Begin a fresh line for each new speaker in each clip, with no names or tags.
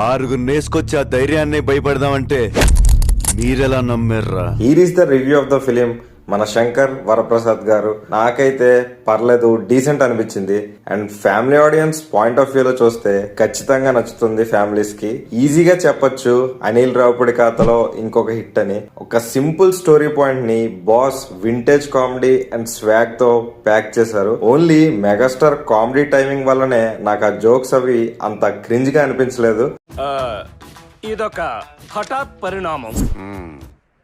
ఆరుగురు నేసుకొచ్చి ఆ ధైర్యాన్ని భయపడదామంటే మీరెలా నమ్మారా?
Here is the review of the film. మన శంకర్ వరప్రసాద్ గారు. నాకైతే పర్లేదు, డీసెంట్ అనిపించింది. And family audience point of వ్యూలో చూస్తే ఖచ్చితంగా నచ్చుతుంది. ఫ్యామిలీస్ కి ఈజీగా చెప్పొచ్చు అనిల్ రావుపూడి ఖాతాలో ఇంకొక హిట్ అని. ఒక సింపుల్ స్టోరీ పాయింట్ ని boss vintage comedy and swag తో ప్యాక్ చేశారు. ఓన్లీ మెగాస్టార్ కామెడీ టైమింగ్ వల్లనే నాకు ఆ జోక్స్ అవి అంత క్రింజ్ గా అనిపించలేదు.
ఇదొక హఠాత్ పరిణామం,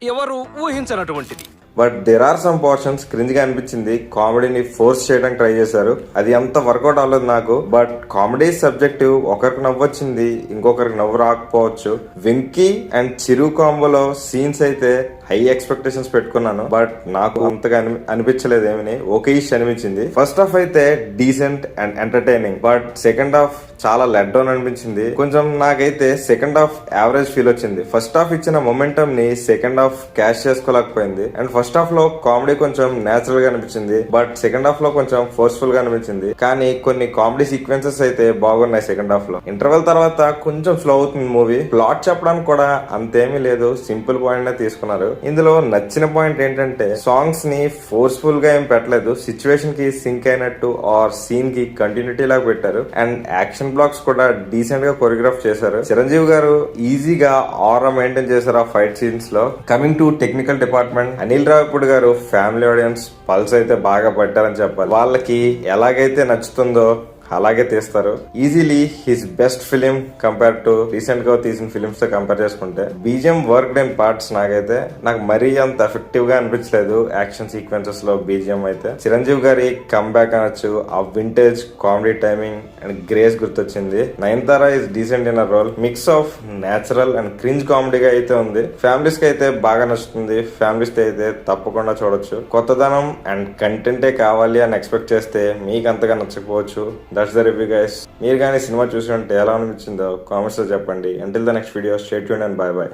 ఎవరు ఊహించినటువంటిది.
But there are some portions cringe గా అనిపించింది. కామెడీని ఫోర్స్ చేయడానికి ట్రై చేశారు, అది అంత వర్కౌట్ అవ్వలేదు నాకు. బట్ కామెడీ సబ్జెక్టివ్, ఒకరికి నవ్వొచ్చింది, ఇంకొకరికి నవ్వు రాకపోవచ్చు. వెంకీ అండ్ చిరు కాంబోలో సీన్స్ అయితే హై ఎక్స్పెక్టేషన్స్ పెట్టుకున్నాను, బట్ నాకు అంతగా అనిపించలేదు. ఏమని ఓకే ఇష్ అనిపించింది. ఫస్ట్ హాఫ్ అయితే decent and entertaining, but second half చాలా లెట్ డౌన్ అనిపించింది. కొంచెం నాకైతే సెకండ్ హాఫ్ యావరేజ్ ఫీల్ వచ్చింది. ఫస్ట్ హాఫ్ ఇచ్చిన మొమెంటం ని సెకండ్ హాఫ్ క్యాష్ చేసుకోలేకపోయింది. అండ్ ఫస్ట్ హాఫ్ లో కామెడీ కొంచెం నేచురల్ గా అనిపించింది, బట్ సెకండ్ హాఫ్ లో కొంచెం ఫోర్స్ఫుల్ గా అనిపించింది. కానీ కొన్ని కామెడీ సీక్వెన్సెస్ అయితే బాగున్నాయి సెకండ్ హాఫ్ లో. ఇంటర్వెల్ తర్వాత కొంచెం స్లో అవుతుంది మూవీ. ప్లాట్ చెప్పడానికి కూడా అంతేమీ లేదు, సింపుల్ పాయింట్ నే తీసుకున్నారు. ఇందులో నచ్చిన పాయింట్ ఏంటంటే సాంగ్స్ ని ఫోర్స్ఫుల్ గా ఏం పెట్టలేదు, సిచ్యువేషన్ కి సింక్ అయినట్టు ఆర్ సీన్ కి కంటిన్యూటీ లాగా పెట్టారు. అండ్ యాక్షన్ బ్లాక్స్ కూడా డీసెంట్ గా కొరియోగ్రాఫ్ చేశారు. చిరంజీవి గారు ఈజీగా ఆరా మెయింటైన్ చేశారు ఆ ఫైట్ సీన్స్ లో. Coming to technical department, Anil Ravipudi గారు ఫ్యామిలీ ఆడియన్స్ పల్స్ అయితే బాగా పట్టారని చెప్పాలి. వాళ్ళకి ఎలాగైతే నచ్చుతుందో అలాగే తీస్తారు. Easily his best film compare to recent గా తీసిన ఫిలిమ్స్ తో కంపేర్ చేసుకుంటే. బీజిఎం వర్క్ ఇన్ పార్ట్స్ నాకు మరీ అంత ఎఫెక్టివ్ గా అనిపించలేదు. యాక్షన్ సీక్వెన్సెస్ లో బీజిఎం అయితే చిరంజీవి గారి కంబ్యాక్ అనొచ్చు. ఆ vintage comedy timing and grace గుర్తొచ్చింది. Nayanthara is decent in a role. Mix of natural and cringe కామెడీగా అయితే ఉంది. ఫ్యామిలీస్ కి అయితే బాగా నచ్చుతుంది. ఫ్యామిలీస్ తో అయితే తప్పకుండా చూడొచ్చు. కొత్తదనం అండ్ కంటెంటే కావాలి అని ఎక్స్పెక్ట్ చేస్తే మీకు అంతగా నచ్చకపోవచ్చు. That's the review guys. మీరు కానీ సినిమా చూసి ఉంటే ఎలా అనిపించిందో కామెంట్స్ లో చెప్పండి. Until the next video, stay tuned and by by.